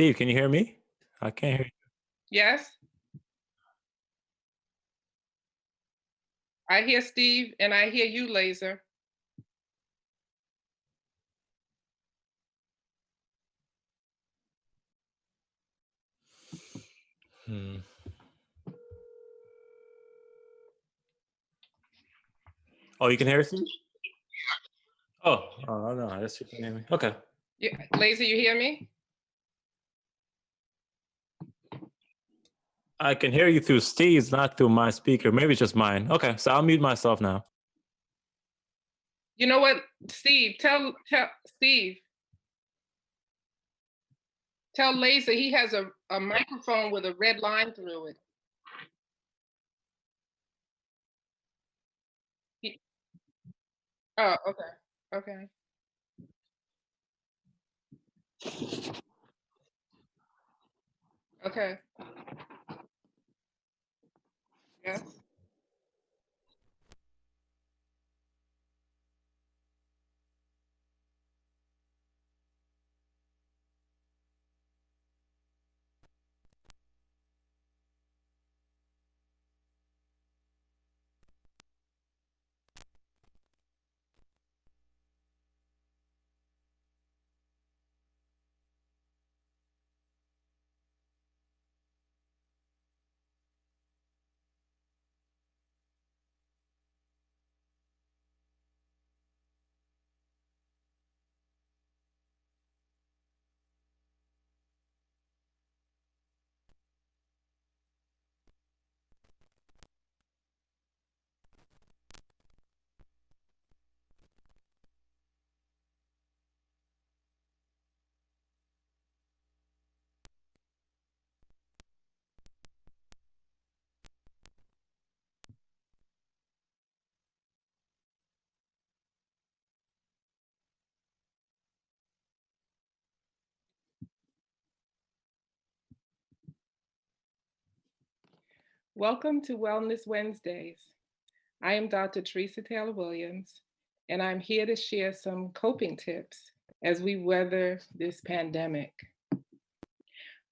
Steve, can you hear me? I can't hear Yes, I hear Steve and I hear you, Laser. you. Oh, you can hear Steve? Oh, no, I guess you can hear me. Okay. Yeah, Laser, you hear me? I can hear you through Steve's, not through my speaker. Maybe it's just mine. Okay, so I'll mute myself now. You know what, Steve? Steve, tell Laser he has a microphone with a red line through it. He, oh, okay, okay. Okay. Yes. Welcome to Wellness Wednesdays. I am Dr. Teresa Taylor Williams, and I'm here to share some coping tips as we weather this pandemic.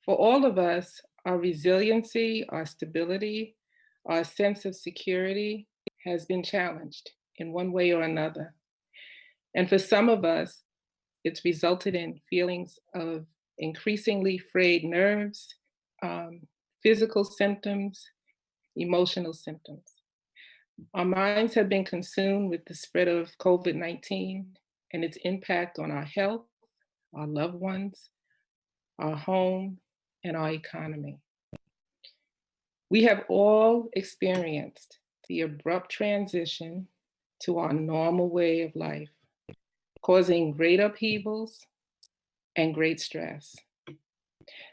For all of us, our resiliency, our stability, our sense of security has been challenged in one way or another. And for some of us, it's resulted in feelings of increasingly frayed nerves, physical symptoms, emotional symptoms. Our minds have been consumed with the spread of COVID-19 and its impact on our health, our loved ones, our home, and our economy. We have all experienced the abrupt transition to our normal way of life, causing great upheavals and great stress.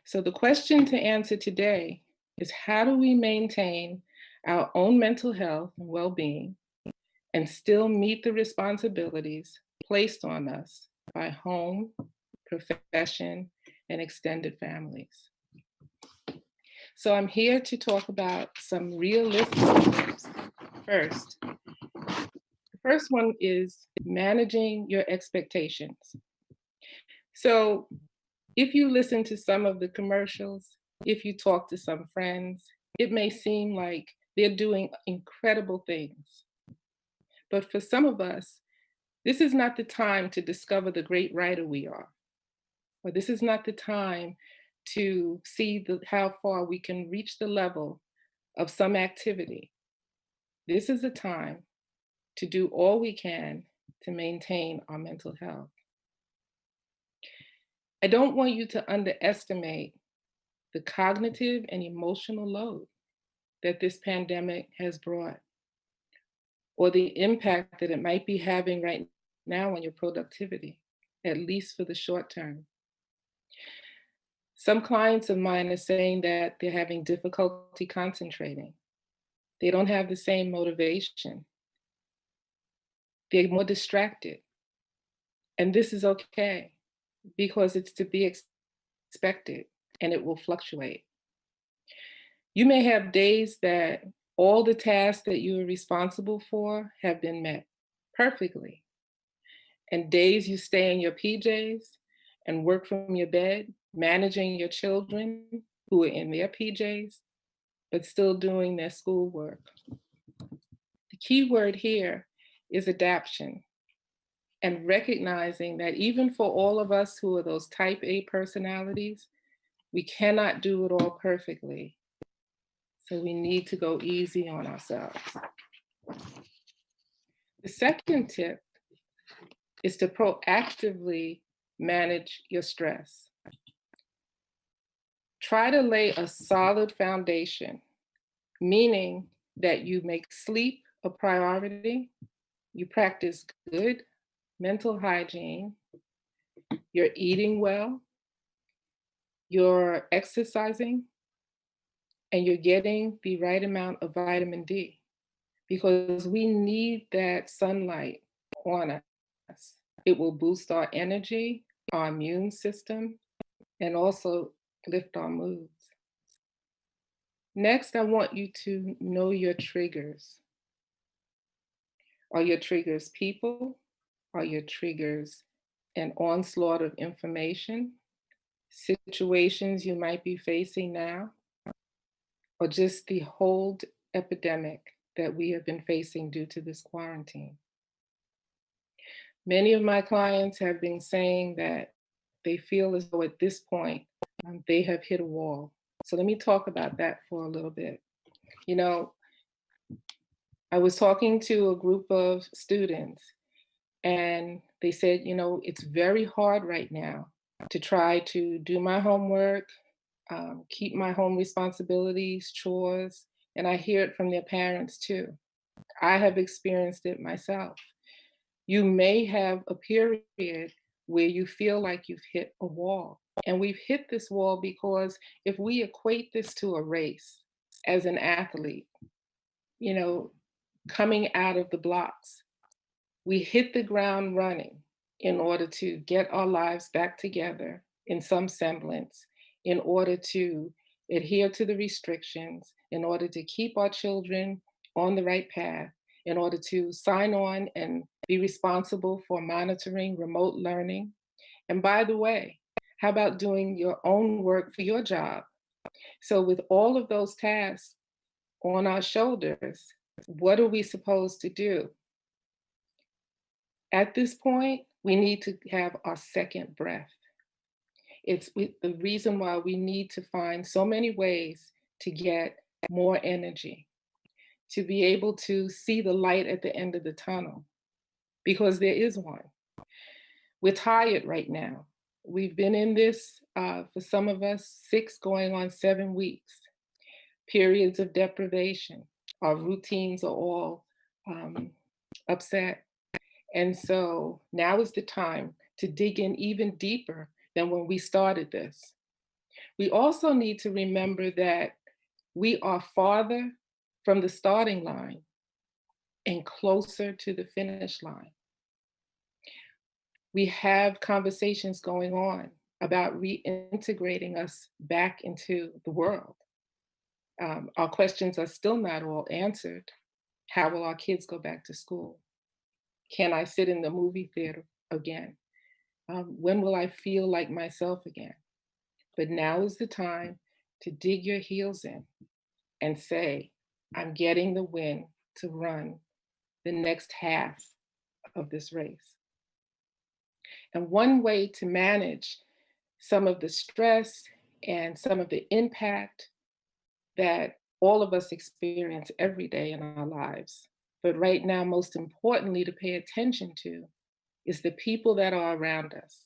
So, the question to answer today is, how do we maintain our own mental health and well being and still meet the responsibilities placed on us by home, profession, and extended families? So I'm here to talk about some realistic tips. First, the first one is managing your expectations. So if you listen to some of the commercials, if you talk to some friends, it may seem like they're doing incredible things. But for some of us, this is not the time to discover the great writer we are, or this is not the time to see how far we can reach the level of some activity. This is a time to do all we can to maintain our mental health. I don't want you to underestimate the cognitive and emotional load that this pandemic has brought, or the impact that it might be having right now on your productivity, at least for the short term. Some clients of mine are saying that they're having difficulty concentrating. They don't have the same motivation. They're more distracted. And this is okay because it's to be expected and it will fluctuate. You may have days that all the tasks that you are responsible for have been met perfectly, and days you stay in your PJs and work from your bed managing your children who are in their PJs, but still doing their schoolwork. The key word here is adaptation and recognizing that even for all of us who are those type A personalities, we cannot do it all perfectly. So we need to go easy on ourselves. The second tip is to proactively manage your stress. Try to lay a solid foundation, meaning that you make sleep a priority, you practice good mental hygiene, you're eating well, you're exercising, and you're getting the right amount of vitamin D because we need that sunlight on us. It will boost our energy, our immune system, and also lift our moods. Next, I want you to know your triggers. Are your triggers people? Are your triggers an onslaught of information, situations you might be facing now, or just the whole epidemic that we have been facing due to this quarantine? Many of my clients have been saying that they feel as though at this point they have hit a wall. So let me talk about that for a little bit. You know, I was talking to a group of students and they said, it's very hard right now to try to do my homework, keep my home responsibilities, chores, and I hear it from their parents too. I have experienced it myself. You may have a period where you feel like you've hit a wall. And we've hit this wall because if we equate this to a race as an athlete, coming out of the blocks, we hit the ground running in order to get our lives back together in some semblance, in order to adhere to the restrictions, in order to keep our children on the right path, in order to sign on and be responsible for monitoring remote learning. And by the way, how about doing your own work for your job? So with all of those tasks on our shoulders, what are we supposed to do? At this point, we need to have our second breath. It's the reason why we need to find so many ways to get more energy, to be able to see the light at the end of the tunnel, because there is one. We're tired right now. We've been in this, for some of us, 6 going on 7 weeks, periods of deprivation. Our routines are all upset. And so now is the time to dig in even deeper than when we started this. We also need to remember that we are farther from the starting line and closer to the finish line. We have conversations going on about reintegrating us back into the world. Our questions are still not all answered. How will our kids go back to school? Can I sit in the movie theater again? When will I feel like myself again? But now is the time to dig your heels in and say, I'm getting the win to run the next half of this race. And one way to manage some of the stress and some of the impact that all of us experience every day in our lives, but right now, most importantly, to pay attention to is the people that are around us.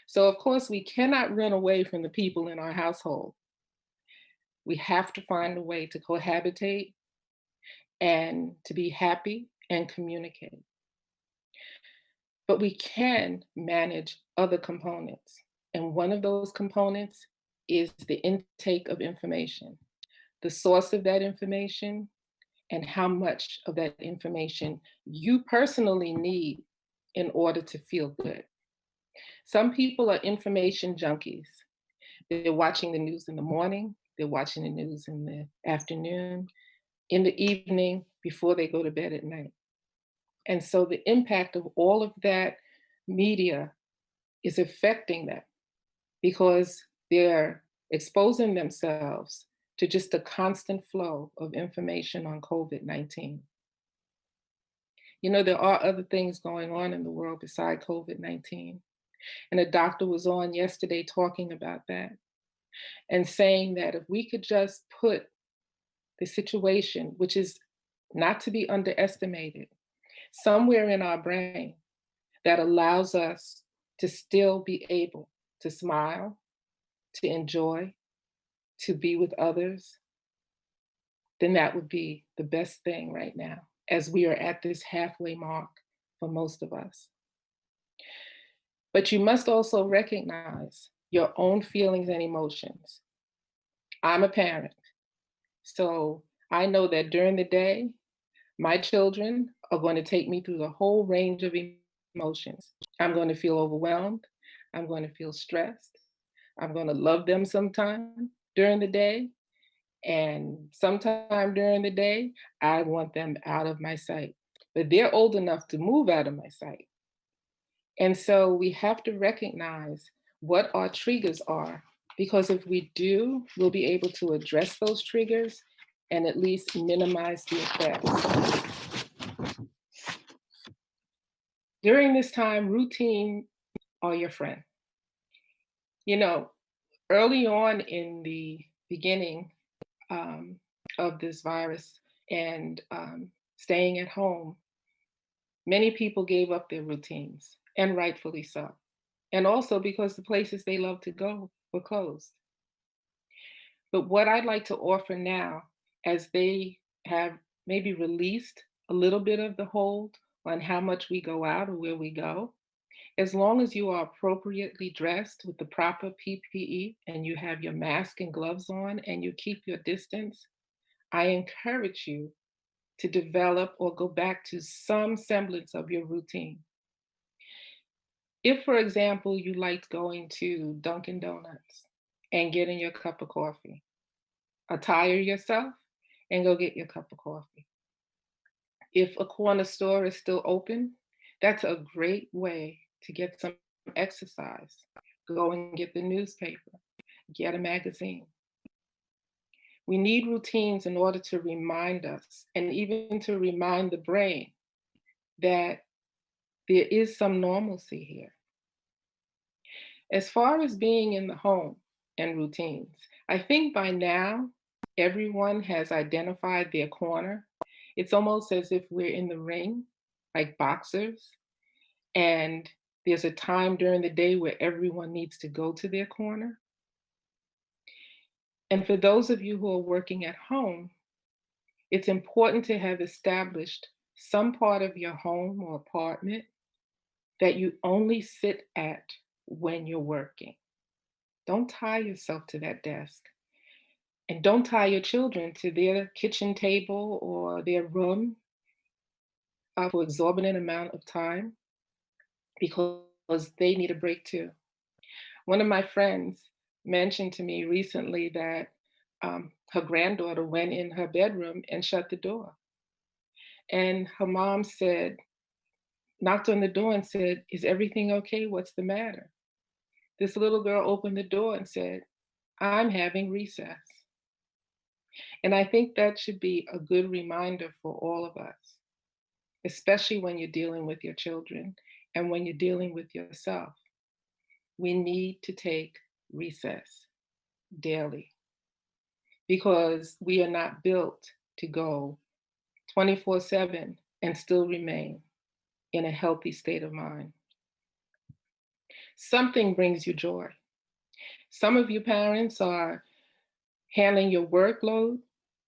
So, of course, we cannot run away from the people in our household. We have to find a way to cohabitate and to be happy and communicate. But we can manage other components. And one of those components is the intake of information, the source of that information, and how much of that information you personally need in order to feel good. Some people are information junkies. They're watching the news in the morning, they're watching the news in the afternoon, in the evening, before they go to bed at night. And so the impact of all of that media is affecting them because They're exposing themselves to just a constant flow of information on COVID-19. You know, there are other things going on in the world beside COVID-19. And a doctor was on yesterday talking about that and saying that if we could just put the situation, which is not to be underestimated, somewhere in our brain that allows us to still be able to smile, to enjoy, to be with others, then that would be the best thing right now, as we are at this halfway mark for most of us. But you must also recognize your own feelings and emotions. I'm a parent, so I know that during the day, my children are going to take me through the whole range of emotions. I'm going to feel overwhelmed. I'm going to feel stressed. I'm going to love them sometime during the day. And sometime during the day, I want them out of my sight. But they're old enough to move out of my sight. And so we have to recognize what our triggers are, because if we do, we'll be able to address those triggers and at least minimize the effects. During this time, routine are your friend. You know, early on in the beginning um, of this virus and staying at home, many people gave up their routines, and rightfully so. And also because the places they love to go were closed. But what I'd like to offer now, as they have maybe released a little bit of the hold on how much we go out or where we go, as long as you are appropriately dressed with the proper PPE and you have your mask and gloves on and you keep your distance, I encourage you to develop or go back to some semblance of your routine. If, for example, you liked going to Dunkin' Donuts and getting your cup of coffee, attire yourself and go get your cup of coffee. If a corner store is still open, that's a great way to get some exercise. Go and get the newspaper, get a magazine. We need routines in order to remind us and even to remind the brain that there is some normalcy here. As far as being in the home and routines, I think by now everyone has identified their corner. It's almost as if we're in the ring, like boxers, and there's a time during the day where everyone needs to go to their corner. And for those of you who are working at home, it's important to have established some part of your home or apartment that you only sit at when you're working. Don't tie yourself to that desk. And don't tie your children to their kitchen table or their room for exorbitant amount of time, because they need a break too. One of my friends mentioned to me recently that her granddaughter went in her bedroom and shut the door. And her mom said, knocked on the door and said, "Is everything okay? What's the matter?" This little girl opened the door and said, "I'm having recess." And I think that should be a good reminder for all of us, especially when you're dealing with your children and when you're dealing with yourself. We need to take recess daily because we are not built to go 24/7 and still remain in a healthy state of mind. Something brings you joy. Some of you parents are handling your workload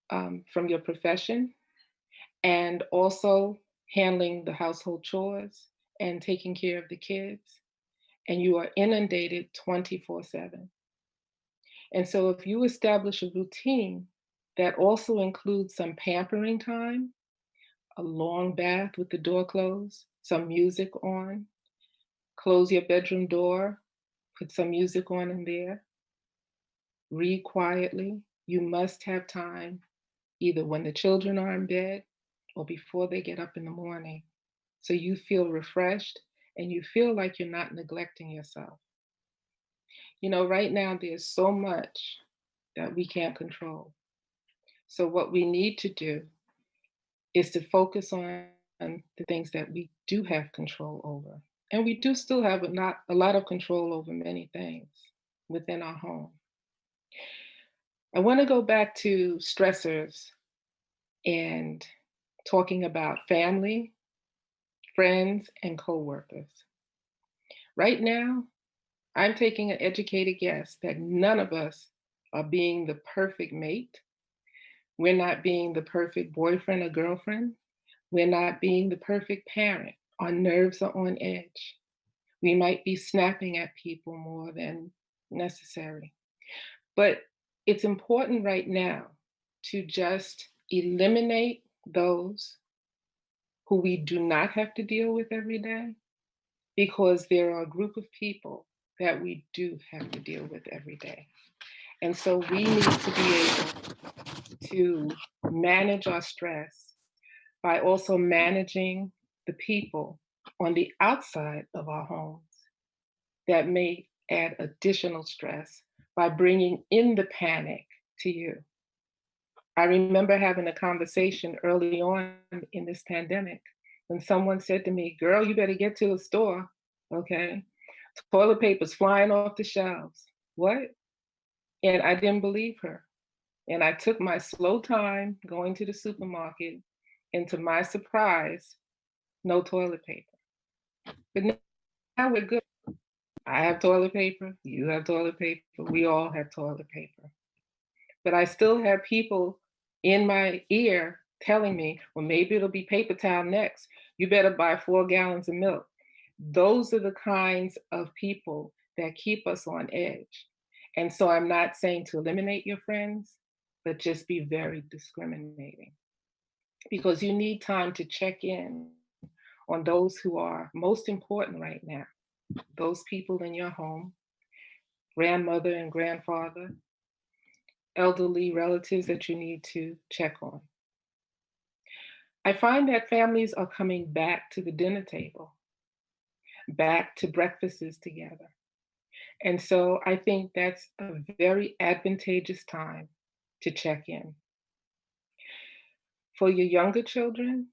from your profession and also handling the household chores and taking care of the kids, and you are inundated 24/7. And so if you establish a routine that also includes some pampering time, a long bath with the door closed, some music on, close your bedroom door, put some music on in there, read quietly. You must have time either when the children are in bed or before they get up in the morning, so you feel refreshed and you feel like you're not neglecting yourself. Right now there's so much that we can't control. So what we need to do is to focus on the things that we do have control over. And we do still have not a lot of control over many things within our home. I want to go back to stressors and talking about family, friends, and coworkers. Right now, I'm taking an educated guess that none of us are being the perfect mate. We're not being the perfect boyfriend or girlfriend. We're not being the perfect parent. Our nerves are on edge. We might be snapping at people more than necessary. But it's important right now to just eliminate those who we do not have to deal with every day, because there are a group of people that we do have to deal with every day. And so we need to be able to manage our stress by also managing the people on the outside of our homes that may add additional stress by bringing in the panic to you. I remember having a conversation early on in this pandemic when someone said to me, "Girl, you better get to the store, okay? Toilet paper's flying off the shelves." What? And I didn't believe her. And I took my slow time going to the supermarket, and to my surprise, no toilet paper. But now we're good. I have toilet paper, you have toilet paper, we all have toilet paper. But I still have people in my ear telling me, well, maybe it'll be paper towel next. You better buy 4 gallons of milk. Those are the kinds of people that keep us on edge. And so I'm not saying to eliminate your friends, but just be very discriminating, because you need time to check in on those who are most important right now, those people in your home, grandmother and grandfather, elderly relatives that you need to check on. I find that families are coming back to the dinner table, back to breakfasts together. And so I think that's a very advantageous time to check in. For your younger children,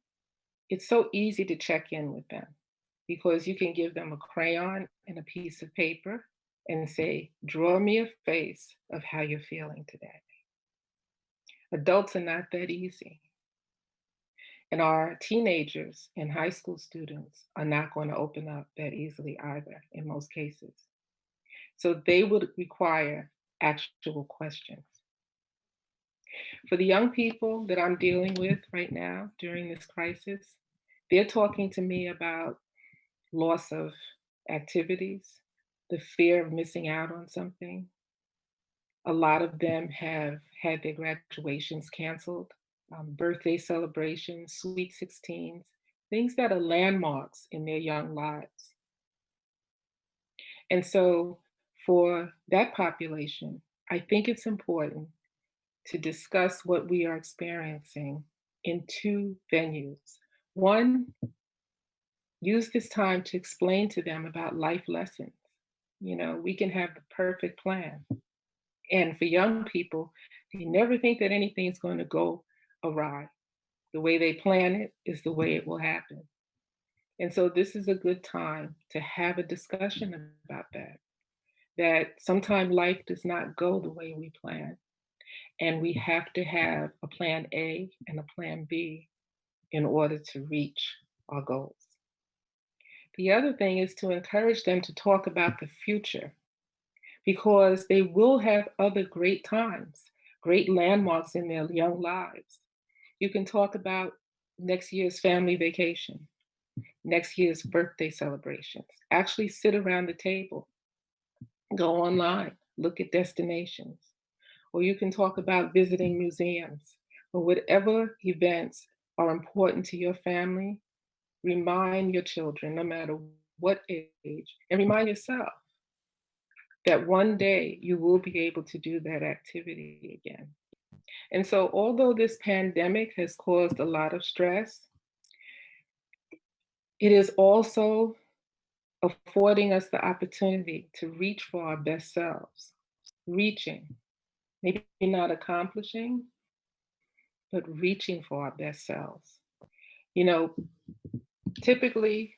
it's so easy to check in with them because you can give them a crayon and a piece of paper and say, draw me a face of how you're feeling today. Adults are not that easy. And our teenagers and high school students are not going to open up that easily either in most cases. So they would require actual questions. For the young people that I'm dealing with right now during this crisis, they're talking to me about loss of activities, the fear of missing out on something. A lot of them have had their graduations canceled, birthday celebrations, sweet 16s, things that are landmarks in their young lives. And so for that population, I think it's important to discuss what we are experiencing in two venues. One, use this time to explain to them about life lessons. We can have the perfect plan. And for young people, they never think that anything's going to go awry. The way they plan it is the way it will happen. And so this is a good time to have a discussion about that sometimes life does not go the way we plan. And we have to have a plan A and a plan B in order to reach our goals. The other thing is to encourage them to talk about the future, because they will have other great times, great landmarks in their young lives. You can talk about next year's family vacation, next year's birthday celebrations. Actually sit around the table, go online, look at destinations. Or you can talk about visiting museums, or whatever events are important to your family. Remind your children, no matter what age, and remind yourself that one day you will be able to do that activity again. And so, although this pandemic has caused a lot of stress, it is also affording us the opportunity to reach for our best selves, reaching, maybe not accomplishing, but reaching for our best selves. You know, typically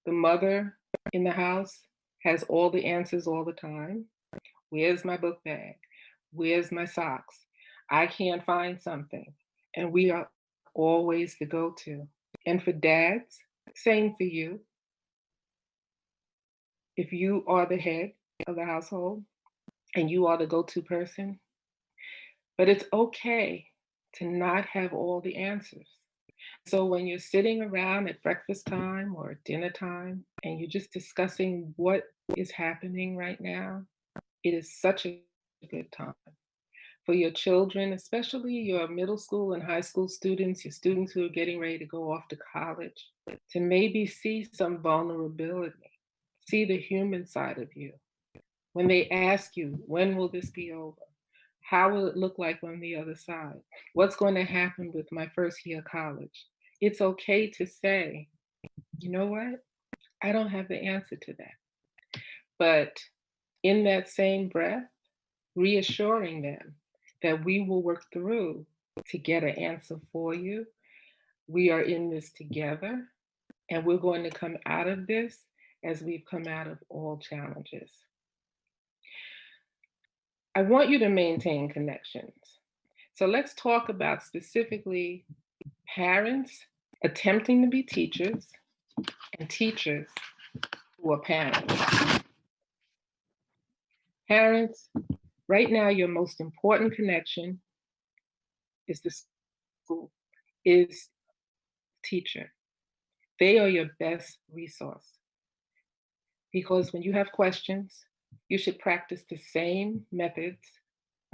the mother in the house has all the answers all the time. Where's my book bag? Where's my socks? I can't find something. And we are always the go to. And for dads, same for you. If you are the head of the household and you are the go to person, but it's okay to not have all the answers. So when you're sitting around at breakfast time or dinner time and you're just discussing what is happening right now, it is such a good time for your children, especially your middle school and high school students, your students who are getting ready to go off to college, to maybe see some vulnerability, see the human side of you. When they ask you, when will this be over? How will it look like on the other side? What's going to happen with my first year of college? It's okay to say, you know what? I don't have the answer to that. But in that same breath, reassuring them that we will work through to get an answer for you. We are in this together, and we're going to come out of this as we've come out of all challenges. I want you to maintain connections. So let's talk about specifically parents attempting to be teachers and teachers who are parents. Parents, right now, your most important connection is the school, is teacher. They are your best resource because when you have questions, you should practice the same methods,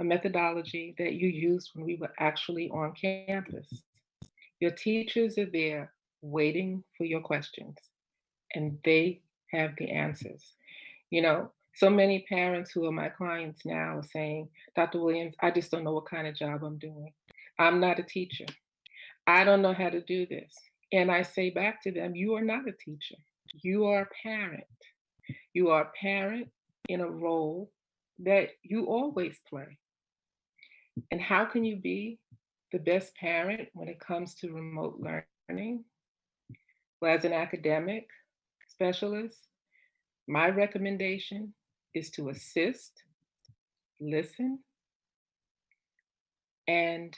a methodology that you used when we were actually on campus. Your teachers are there waiting for your questions, and they have the answers. You know, so many parents who are my clients now are saying, Dr. Williams, I just don't know what kind of job I'm doing. I'm not a teacher. I don't know how to do this. And I say back to them, you are not a teacher. You are a parent. You are a parent in a role that you always play. And how can you be the best parent when it comes to remote learning? Well, as an academic specialist, my recommendation is to assist, listen, and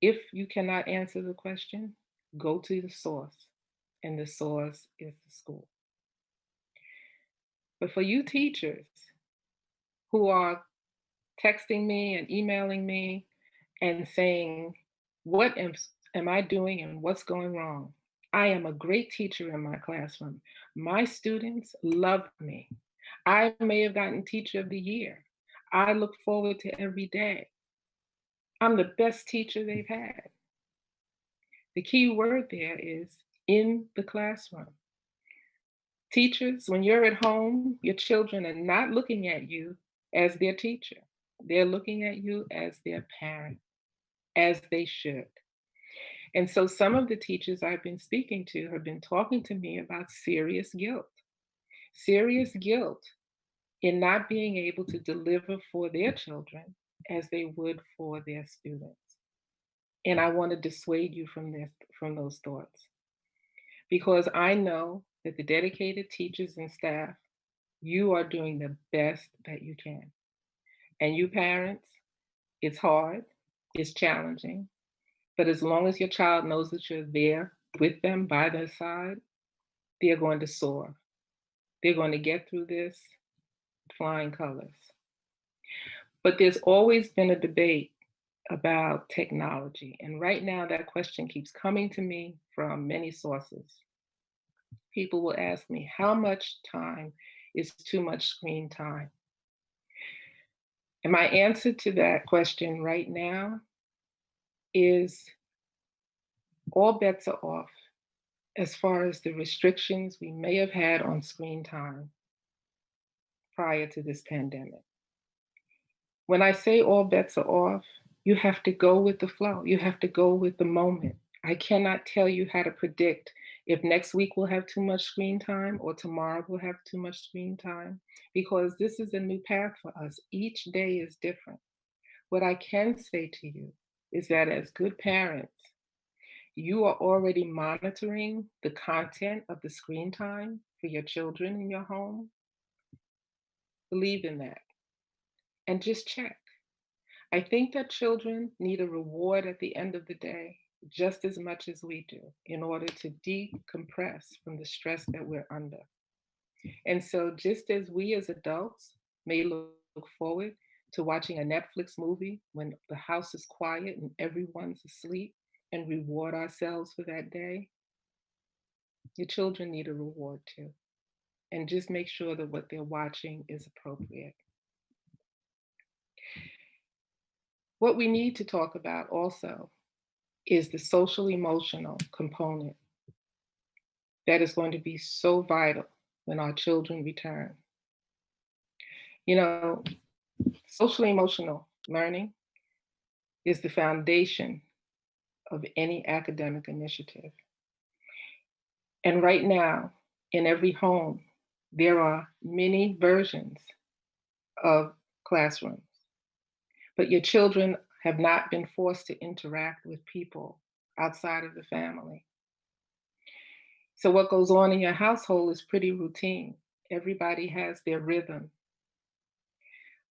if you cannot answer the question, go to the source, and the source is the school. But for you teachers who are texting me and emailing me and saying, what am I doing and what's going wrong? I am a great teacher in my classroom. My students love me. I may have gotten Teacher of the Year. I look forward to every day. I'm the best teacher they've had. The key word there is in the classroom. Teachers, when you're at home, your children are not looking at you as their teacher. They're looking at you as their parent, as they should. And so some of the teachers I've been speaking to have been talking to me about serious guilt in not being able to deliver for their children as they would for their students. And I want to dissuade you from those thoughts because I know that the dedicated teachers and staff, you are doing the best that you can. And you parents, it's hard, it's challenging, but as long as your child knows that you're there with them by their side, they're going to soar. They're going to get through this flying colors. But there's always been a debate about technology. And right now, that question keeps coming to me from many sources. People will ask me, how much time is too much screen time? And my answer to that question right now is all bets are off as far as the restrictions we may have had on screen time prior to this pandemic. When I say all bets are off, you have to go with the flow. You have to go with the moment. I cannot tell you how to predict if next week we'll have too much screen time or tomorrow we'll have too much screen time, because this is a new path for us. Each day is different. What I can say to you is that as good parents, you are already monitoring the content of the screen time for your children in your home. Believe in that and just check. I think that children need a reward at the end of the day just as much as we do in order to decompress from the stress that we're under. And so, just as we as adults may look forward to watching a Netflix movie when the house is quiet and everyone's asleep and reward ourselves for that day, your children need a reward too. And just make sure that what they're watching is appropriate. What we need to talk about also is the social emotional component that is going to be so vital when our children return. You know, social emotional learning is the foundation of any academic initiative. And right now, in every home, there are many versions of classrooms, but your children have not been forced to interact with people outside of the family. So, what goes on in your household is pretty routine. Everybody has their rhythm.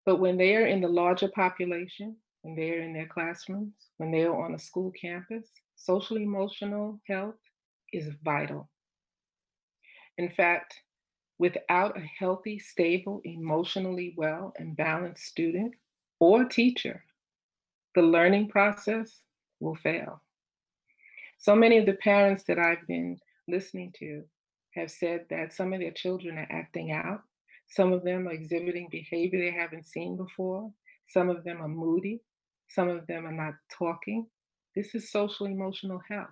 But when they are in the larger population, when they are in their classrooms, when they are on a school campus, social emotional health is vital. In fact, without a healthy, stable, emotionally well and balanced student or teacher, the learning process will fail. So many of the parents that I've been listening to have said that some of their children are acting out. Some of them are exhibiting behavior they haven't seen before. Some of them are moody. Some of them are not talking. This is social emotional health.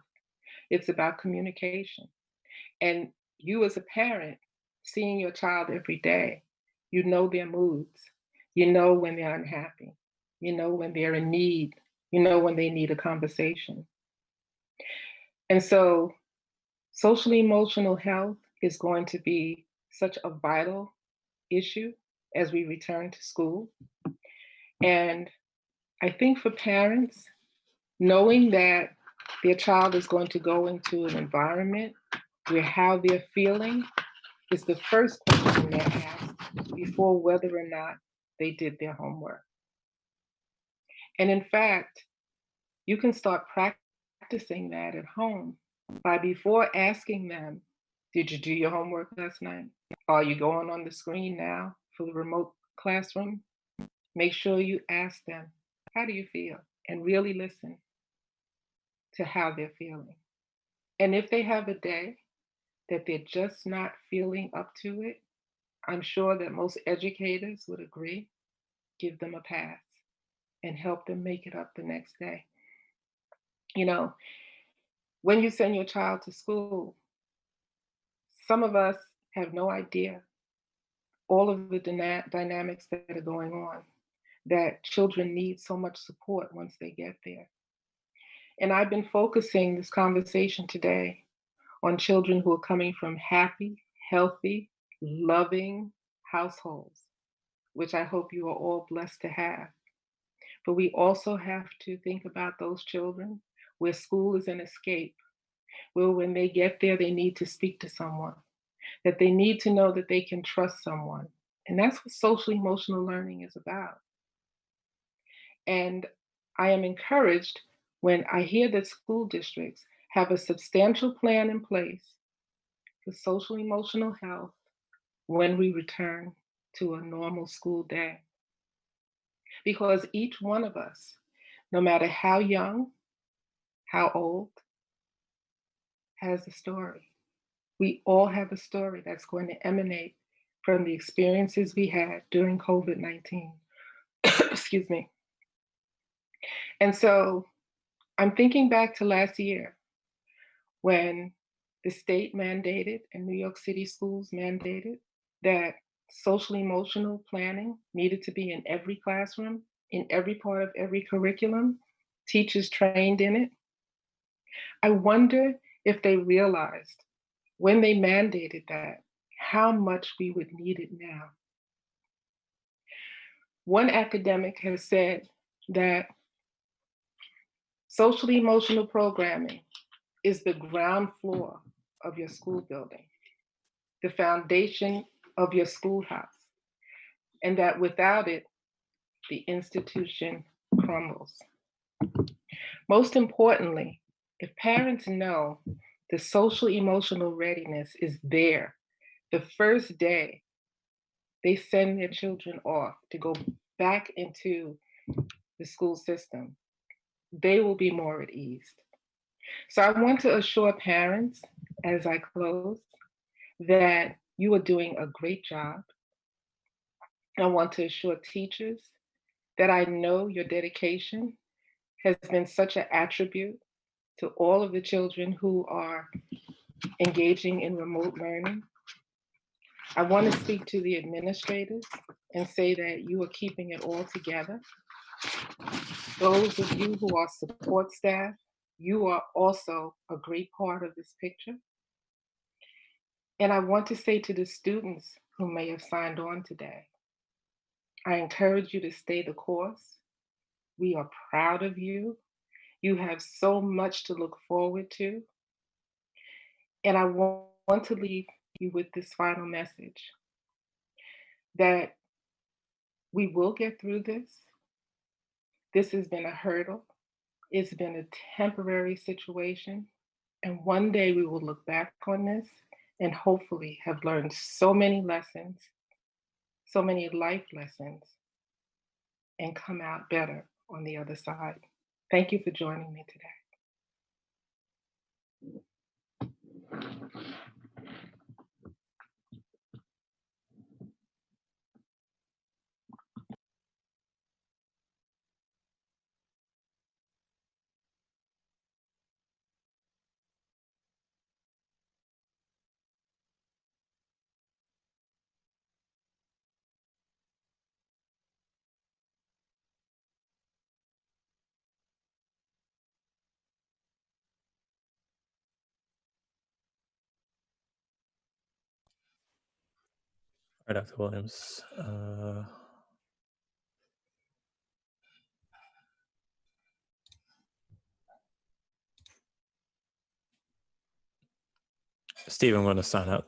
It's about communication. And you, as a parent, seeing your child every day, you know their moods. You know when they're unhappy. You know when they're in need. You know when they need a conversation. And so, social emotional health is going to be such a vital issue as we return to school. And I think for parents, knowing that their child is going to go into an environment where how they're feeling is the first question they're asked before whether or not they did their homework. And in fact, you can start practicing that at home by before asking them, did you do your homework last night? Are you going on the screen now for the remote classroom? Make sure you ask them, how do you feel? And really listen to how they're feeling. And if they have a day that they're just not feeling up to it, I'm sure that most educators would agree, give them a pass and help them make it up the next day. You know, when you send your child to school, some of us have no idea all of the dynamics that are going on, that children need so much support once they get there. And I've been focusing this conversation today on children who are coming from happy, healthy, loving households, which I hope you are all blessed to have. But we also have to think about those children where school is an escape, where when they get there, they need to speak to someone, that they need to know that they can trust someone. And that's what social emotional learning is about. And I am encouraged when I hear that school districts have a substantial plan in place for social emotional health when we return to a normal school day. Because each one of us, no matter how young, how old, has a story. We all have a story that's going to emanate from the experiences we had during COVID-19. Excuse me. And so I'm thinking back to last year when the state mandated and New York City schools mandated that social emotional planning needed to be in every classroom, in every part of every curriculum, teachers trained in it. I wonder if they realized when they mandated that, how much we would need it now. One academic has said that social emotional programming is the ground floor of your school building, the foundation of your schoolhouse, and that without it, the institution crumbles. Most importantly, if parents know the social emotional readiness is there the first day they send their children off to go back into the school system, they will be more at ease. So I want to assure parents as I close that you are doing a great job. I want to assure teachers that I know your dedication has been such an attribute to all of the children who are engaging in remote learning. I want to speak to the administrators and say that you are keeping it all together. Those of you who are support staff, you are also a great part of this picture. And I want to say to the students who may have signed on today, I encourage you to stay the course. We are proud of you. You have so much to look forward to. And I want to leave you with this final message that we will get through this. This has been a hurdle. It's been a temporary situation. And one day we will look back on this and hopefully have learned so many lessons, so many life lessons, and come out better on the other side. Thank you for joining me today. All right, Dr. Williams. Steve, I'm going to sign out.